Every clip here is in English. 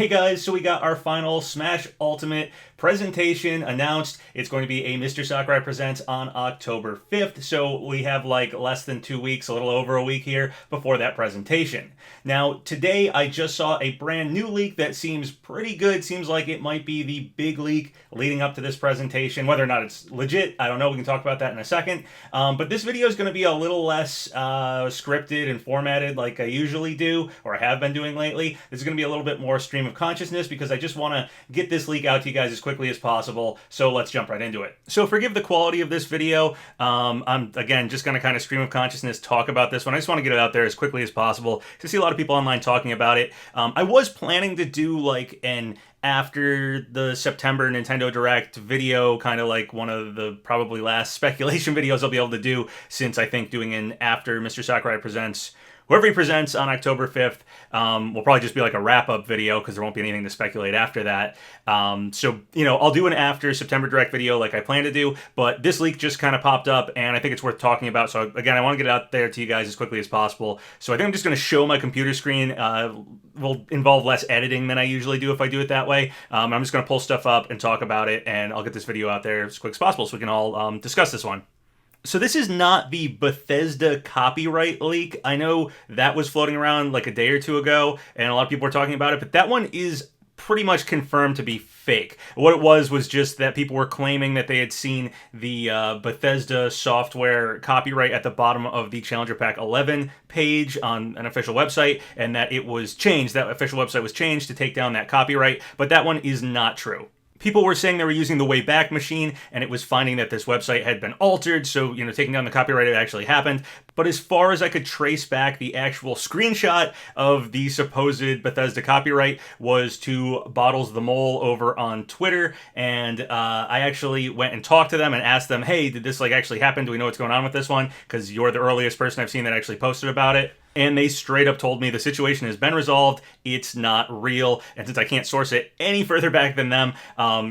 Hey guys, so we got our final Smash Ultimate presentation announced. It's going to be a Mr. Sakurai Presents on October 5th, so we have like less than 2 weeks, a little over a week here before that presentation. Now, today I just saw a brand new leak that seems pretty good. Seems like it might be the big leak leading up to this presentation. Whether or not it's legit, I don't know. We can talk about that in a second. But this video is going to be a little less scripted and formatted like I usually do, or I have been doing lately. This is going to be a little bit more stream of consciousness because I just want to get this leak out to you guys as quickly as possible. So let's jump right into it. So forgive the quality of this video. I'm again just going to kind of stream of consciousness talk about this one. I just want to get it out there as quickly as possible to see a lot of people online talking about it. I was planning to do like an after the September Nintendo Direct video, kind of like one of the probably last speculation videos I'll be able to do, since I think doing an after Mr. Sakurai Presents, whoever he presents on October 5th, will probably just be like a wrap-up video because there won't be anything to speculate after that. So, you know, I'll do an after September Direct video like I plan to do, but this leak just kind of popped up and I think it's worth talking about. So again, I want to get it out there to you guys as quickly as possible. So I think I'm just going to show my computer screen. Will involve less editing than I usually do if I do it that way. I'm just going to pull stuff up and talk about it, and I'll get this video out there as quick as possible so we can all discuss this one. So this is not the Bethesda copyright leak. I know that was floating around like a day or two ago, and a lot of people were talking about it, but that one is pretty much confirmed to be fake. What it was just that people were claiming that they had seen the Bethesda software copyright at the bottom of the Challenger Pack 11 page on an official website, and that it was changed. That official website was changed to take down that copyright, but that one is not true. People were saying they were using the Wayback Machine, and it was finding that this website had been altered, so, you know, taking down the copyright had actually happened. But as far as I could trace back, the actual screenshot of the supposed Bethesda copyright was to Bottles the Mole over on Twitter, and I actually went and talked to them and asked them, hey, did this like actually happen? Do we know what's going on with this one? Because you're the earliest person I've seen that actually posted about it. And they straight up told me the situation has been resolved, it's not real, and since I can't source it any further back than them,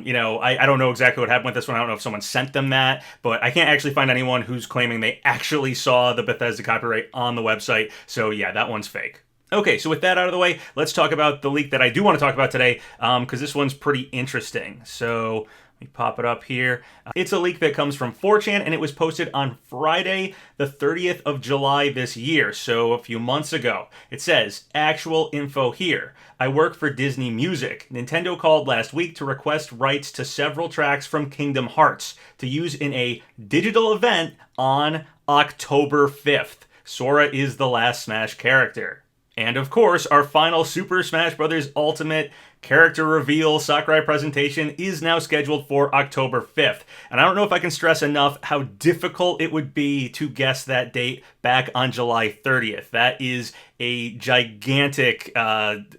you know, I don't know exactly what happened with this one. I don't know if someone sent them that, but I can't actually find anyone who's claiming they actually saw the Bethesda copyright on the website, so yeah, that one's fake. Okay, so with that out of the way, let's talk about the leak that I do want to talk about today, because this one's pretty interesting. So let me pop it up here. It's a leak that comes from 4chan, and it was posted on Friday, the 30th of July this year, so a few months ago. It says, actual info here. I work for Disney Music. Nintendo called last week to request rights to several tracks from Kingdom Hearts to use in a digital event on October 5th. Sora is the last Smash character. And of course, our final Super Smash Bros. Ultimate character reveal Sakurai presentation is now scheduled for October 5th. And I don't know if I can stress enough how difficult it would be to guess that date back on July 30th. That is a gigantic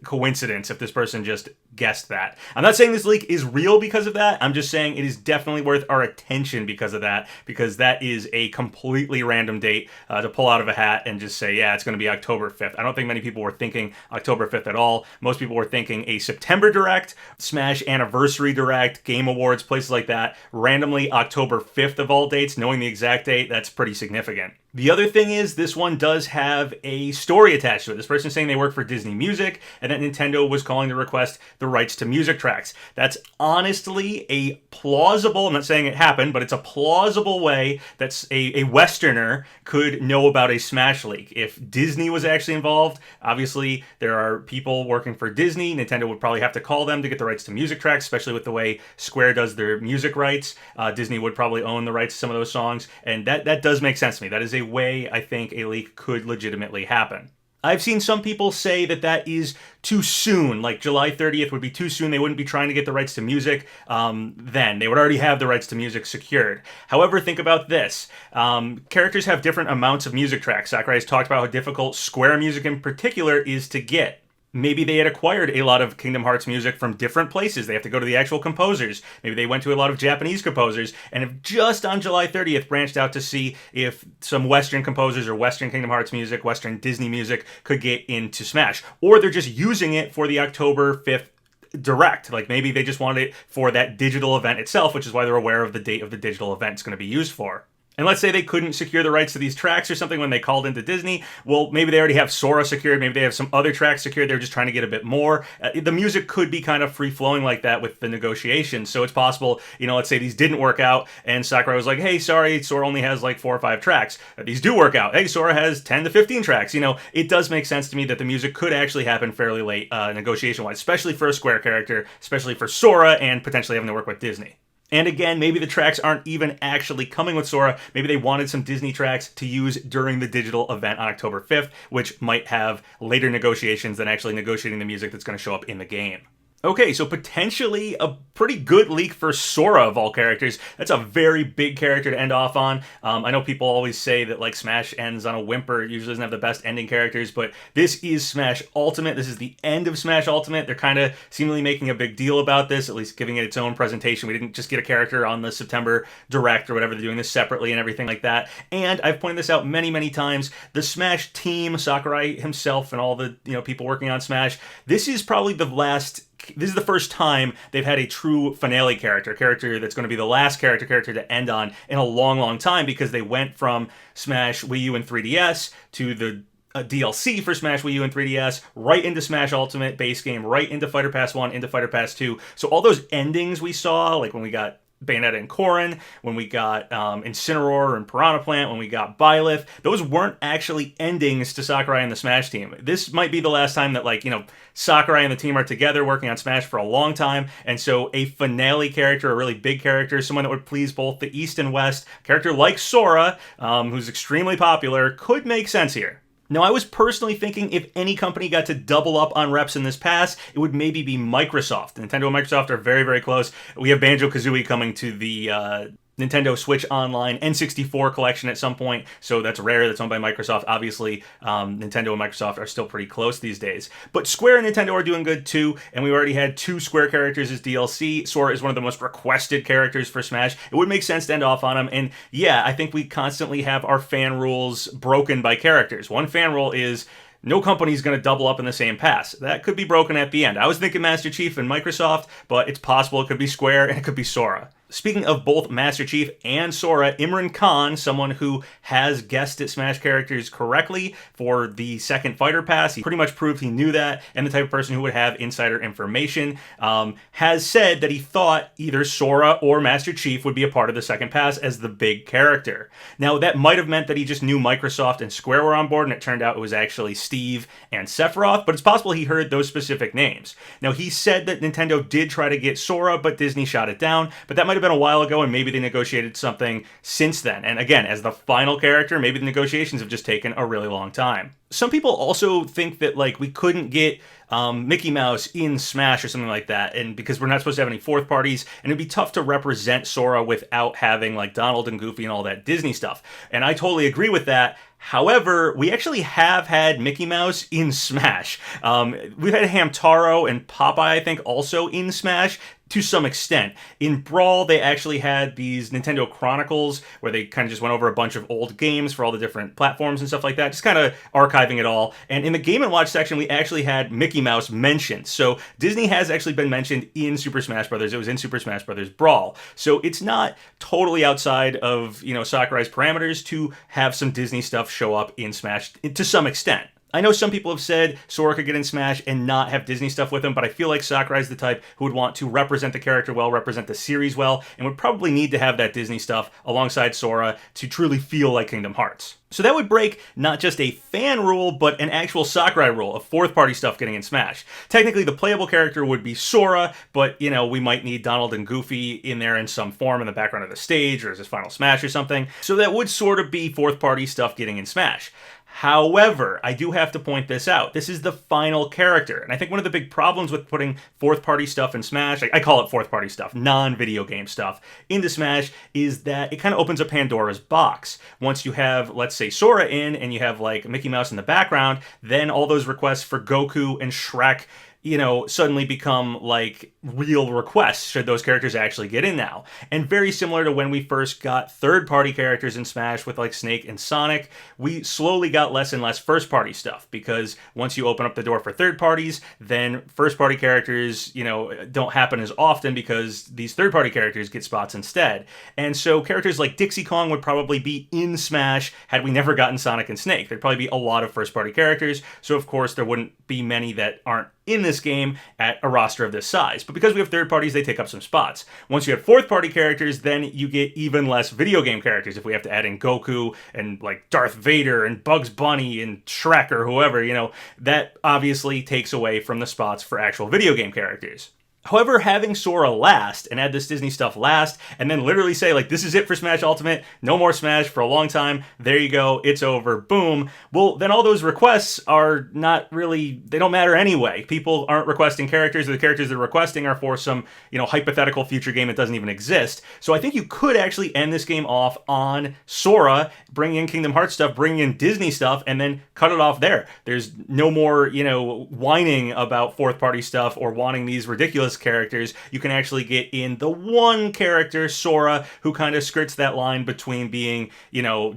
coincidence if this person just guessed that. I'm not saying this leak is real because of that. I'm just saying it is definitely worth our attention because of that, because that is a completely random date to pull out of a hat and just say, yeah, it's going to be October 5th. I don't think many people were thinking October 5th at all. Most people were thinking a September Direct, Smash Anniversary Direct, Game Awards, places like that. Randomly October 5th of all dates, knowing the exact date, that's pretty significant. The other thing is, this one does have a story attached to it. This person saying they work for Disney Music, and that Nintendo was calling to request the rights to music tracks. That's honestly a plausible, I'm not saying it happened, but it's a plausible way that a Westerner could know about a Smash leak. If Disney was actually involved, obviously there are people working for Disney. Nintendo would probably have to call them to get the rights to music tracks, especially with the way Square does their music rights. Disney would probably own the rights to some of those songs, and that does make sense to me. That is a way I think a leak could legitimately happen. I've seen some people say that that is too soon, like July 30th would be too soon. They wouldn't be trying to get the rights to music then. They would already have the rights to music secured. However, think about this. Characters have different amounts of music tracks. Sakurai has talked about how difficult Square music in particular is to get. Maybe they had acquired a lot of Kingdom Hearts music from different places. They have to go to the actual composers. Maybe they went to a lot of Japanese composers and have just on July 30th branched out to see if some Western composers or Western Kingdom Hearts music, Western Disney music could get into Smash. Or they're just using it for the October 5th Direct. Like maybe they just wanted it for that digital event itself, which is why they're aware of the date of the digital event it's going to be used for. And let's say they couldn't secure the rights to these tracks or something when they called into Disney. Well, maybe they already have Sora secured. Maybe they have some other tracks secured. They're just trying to get a bit more. The music could be kind of free-flowing like that with the negotiations. So it's possible, let's say these didn't work out and Sakurai was like, hey, sorry, Sora only has like 4 or 5 tracks. These do work out. Hey, Sora has 10 to 15 tracks. It does make sense to me that the music could actually happen fairly late negotiation-wise, especially for a Square character, especially for Sora, and potentially having to work with Disney. And again, maybe the tracks aren't even actually coming with Sora. Maybe they wanted some Disney tracks to use during the digital event on October 5th, which might have later negotiations than actually negotiating the music that's going to show up in the game. Okay, so potentially a pretty good leak for Sora of all characters. That's a very big character to end off on. I know people always say that like Smash ends on a whimper. It usually doesn't have the best ending characters, but this is Smash Ultimate. This is the end of Smash Ultimate. They're kind of seemingly making a big deal about this, at least giving it its own presentation. We didn't just get a character on the September Direct or whatever. They're doing this separately and everything like that. And I've pointed this out many, many times. The Smash team, Sakurai himself and all the people working on Smash, this is probably this is the first time they've had a true finale character that's going to be the last character to end on in a long, long time, because they went from Smash Wii U and 3DS to the DLC for Smash Wii U and 3DS, right into Smash Ultimate base game, right into Fighter Pass 1, into Fighter Pass 2. So all those endings we saw, like when we got Bayonetta and Corrin, when we got Incineroar and Piranha Plant, when we got Byleth, those weren't actually endings to Sakurai and the Smash team. This might be the last time that Sakurai and the team are together working on Smash for a long time, and so a finale character, a really big character, someone that would please both the East and West, a character like Sora, who's extremely popular, could make sense here. Now, I was personally thinking if any company got to double up on reps in this pass, it would maybe be Microsoft. Nintendo and Microsoft are very, very close. We have Banjo-Kazooie coming to the Nintendo Switch Online N64 collection at some point, so that's rare. That's owned by Microsoft. Obviously, Nintendo and Microsoft are still pretty close these days. But Square and Nintendo are doing good too, and we already had 2 Square characters as DLC. Sora is one of the most requested characters for Smash. It would make sense to end off on him, and yeah, I think we constantly have our fan rules broken by characters. One fan rule is no company's going to double up in the same pass. That could be broken at the end. I was thinking Master Chief and Microsoft, but it's possible it could be Square and it could be Sora. Speaking of both Master Chief and Sora, Imran Khan, someone who has guessed at Smash characters correctly for the second Fighter Pass, he pretty much proved he knew that, and the type of person who would have insider information, has said that he thought either Sora or Master Chief would be a part of the second pass as the big character. Now, that might have meant that he just knew Microsoft and Square were on board, and it turned out it was actually Steve and Sephiroth, but it's possible he heard those specific names. Now, he said that Nintendo did try to get Sora, but Disney shot it down, but that might have been a while ago, and maybe they negotiated something since then. And again, as the final character, maybe the negotiations have just taken a really long time. Some people also think that we couldn't get Mickey Mouse in Smash or something like that, and because we're not supposed to have any fourth parties, and it'd be tough to represent Sora without having Donald and Goofy and all that Disney stuff. And I totally agree with that. However, we actually have had Mickey Mouse in Smash. We've had Hamtaro and Popeye, I think, also in Smash to some extent. In Brawl, they actually had these Nintendo Chronicles where they kind of just went over a bunch of old games for all the different platforms and stuff like that, just kind of archiving it all. And in the Game & Watch section, we actually had Mickey Mouse mentioned. So Disney has actually been mentioned in Super Smash Bros. It was in Super Smash Bros. Brawl. So it's not totally outside of, Sakurai's parameters to have some Disney stuff show up in Smash to some extent. I know some people have said Sora could get in Smash and not have Disney stuff with him, but I feel like Sakurai's the type who would want to represent the character well, represent the series well, and would probably need to have that Disney stuff alongside Sora to truly feel like Kingdom Hearts. So that would break not just a fan rule, but an actual Sakurai rule of fourth-party stuff getting in Smash. Technically, the playable character would be Sora, but, we might need Donald and Goofy in there in some form in the background of the stage, or as his final Smash or something. So that would sort of be fourth-party stuff getting in Smash. However, I do have to point this out. This is the final character. And I think one of the big problems with putting fourth-party stuff in Smash, I call it fourth-party stuff, non-video game stuff, into Smash, is that it kind of opens a Pandora's box. Once you have, let's say, Sora in, and you have, Mickey Mouse in the background, then all those requests for Goku and Shrek, suddenly become like real requests should those characters actually get in now. And very similar to when we first got third-party characters in Smash with like Snake and Sonic, we slowly got less and less first-party stuff, because once you open up the door for third parties, then first-party characters, don't happen as often because these third-party characters get spots instead. And so characters like Dixie Kong would probably be in Smash had we never gotten Sonic and Snake. There'd probably be a lot of first-party characters, so of course there wouldn't be many that aren't in this game at a roster of this size. But because we have third parties, they take up some spots. Once you have fourth party characters, then you get even less video game characters. If we have to add in Goku and like Darth Vader and Bugs Bunny and Shrek or whoever, that obviously takes away from the spots for actual video game characters. However, having Sora last and add this Disney stuff last and then literally say, like, this is it for Smash Ultimate, no more Smash for a long time, there you go, it's over, boom. Well, then all those requests are not really, they don't matter anyway. People aren't requesting characters, or the characters they're requesting are for some, hypothetical future game that doesn't even exist. So I think you could actually end this game off on Sora, bring in Kingdom Hearts stuff, bring in Disney stuff, and then cut it off there. There's no more, whining about fourth party stuff or wanting these ridiculous characters. You can actually get in the one character, Sora, who kind of skirts that line between being,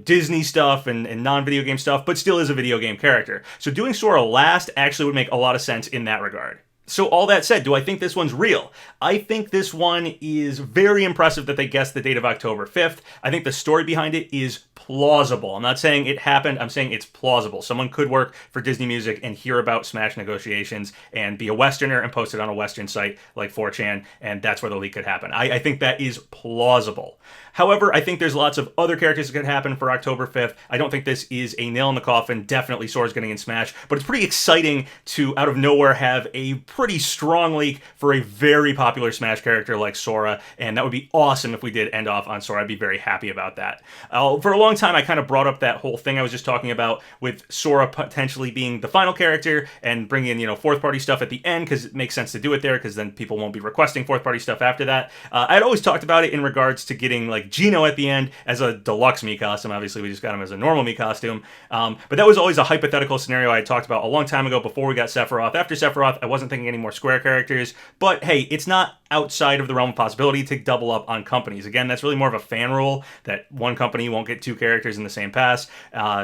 Disney stuff and non-video game stuff, but still is a video game character. So doing Sora last actually would make a lot of sense in that regard. So all that said, do I think this one's real? I think this one is very impressive that they guessed the date of October 5th. I think the story behind it is plausible. I'm not saying it happened, I'm saying it's plausible. Someone could work for Disney Music and hear about Smash negotiations and be a Westerner and post it on a Western site like 4chan, and that's where the leak could happen. I think that is plausible. However, I think there's lots of other characters that could happen for October 5th. I don't think this is a nail in the coffin. Definitely Sora's getting in Smash, but it's pretty exciting to, out of nowhere, have a pretty strong leak for a very popular Smash character like Sora, and that would be awesome if we did end off on Sora. I'd be very happy about that. For a long time, I kind of brought up that whole thing I was just talking about with Sora potentially being the final character and bringing in, fourth-party stuff at the end, because it makes sense to do it there, because then people won't be requesting fourth-party stuff after that. I'd always talked about it in regards to getting, like, Geno at the end as a deluxe Mii costume. Obviously, we just got him as a normal Mii costume. But that was always a hypothetical scenario I had talked about a long time ago before we got Sephiroth. After Sephiroth, I wasn't thinking any more Square characters. But hey, it's not outside of the realm of possibility to double up on companies. Again, that's really more of a fan rule that one company won't get two characters in the same pass.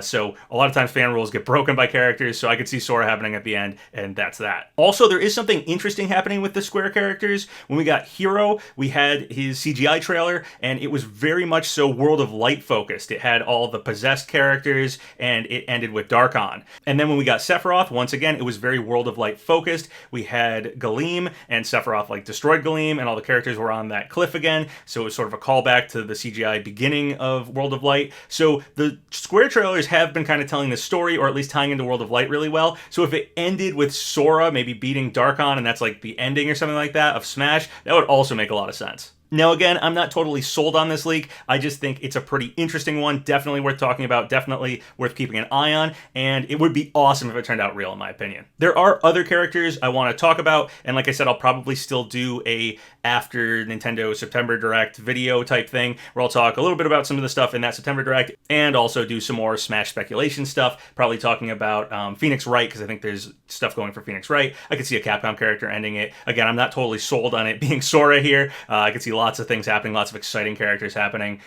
So a lot of times fan rules get broken by characters, so I could see Sora happening at the end, and that's that. Also, there is something interesting happening with the Square characters. When we got Hero, we had his CGI trailer, and it was very much so World of Light focused. It had all the possessed characters, and it ended with Darkon. And then when we got Sephiroth, once again, it was very World of Light focused. We had Galeem, and Sephiroth destroyed Galeem, and all the characters were on that cliff again, so it was sort of a callback to the CGI beginning of World of Light. So the Square trailers have been kind of telling the story, or at least tying into World of Light really well. So if it ended with Sora maybe beating Darkon, and that's like the ending or something like that of Smash, that would also make a lot of sense. Now, again, I'm not totally sold on this leak. I just think it's a pretty interesting one, definitely worth talking about, definitely worth keeping an eye on, and it would be awesome if it turned out real, in my opinion. There are other characters I want to talk about, and like I said, I'll probably still do a after Nintendo September Direct video type thing, where I'll talk a little bit about some of the stuff in that September Direct, and also do some more Smash speculation stuff, probably talking about Phoenix Wright, because I think there's stuff going for Phoenix Wright. I could see a Capcom character ending it. Again, I'm not totally sold on it being Sora here. I could see lots of things happening, lots of exciting characters happening.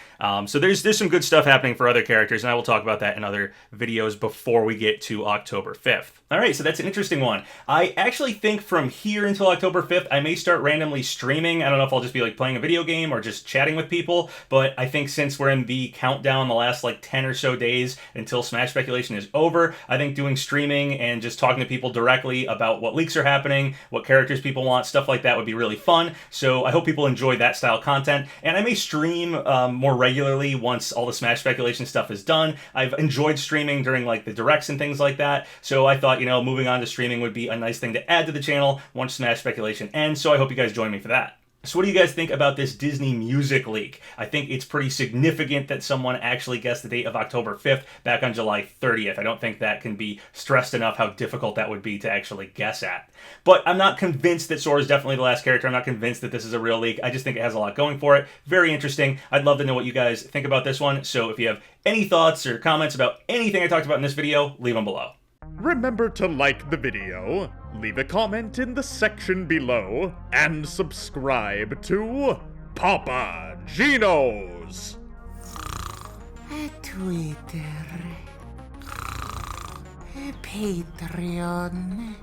So there's some good stuff happening for other characters, and I will talk about that in other videos before we get to October 5th. All right, so that's an interesting one. I actually think from here until October 5th, I may start randomly streaming. I don't know if I'll just be playing a video game or just chatting with people, but I think since we're in the countdown, the last 10 or so days until Smash speculation is over, I think doing streaming and just talking to people directly about what leaks are happening, what characters people want, stuff like that would be really fun. So I hope people enjoy that style content, and I may stream more regularly once all the Smash speculation stuff is done. I've enjoyed streaming during the directs and things like that, so I thought, moving on to streaming would be a nice thing to add to the channel once Smash speculation ends, so I hope you guys join me for that. So what do you guys think about this Disney Music leak? I think it's pretty significant that someone actually guessed the date of October 5th back on July 30th. I don't think that can be stressed enough how difficult that would be to actually guess at. But I'm not convinced that Sora is definitely the last character. I'm not convinced that this is a real leak. I just think it has a lot going for it. Very interesting. I'd love to know what you guys think about this one. So if you have any thoughts or comments about anything I talked about in this video, leave them below. Remember to like the video, leave a comment in the section below, and subscribe to PapaGenos! Twitter, Patreon,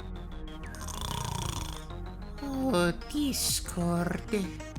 o Discord.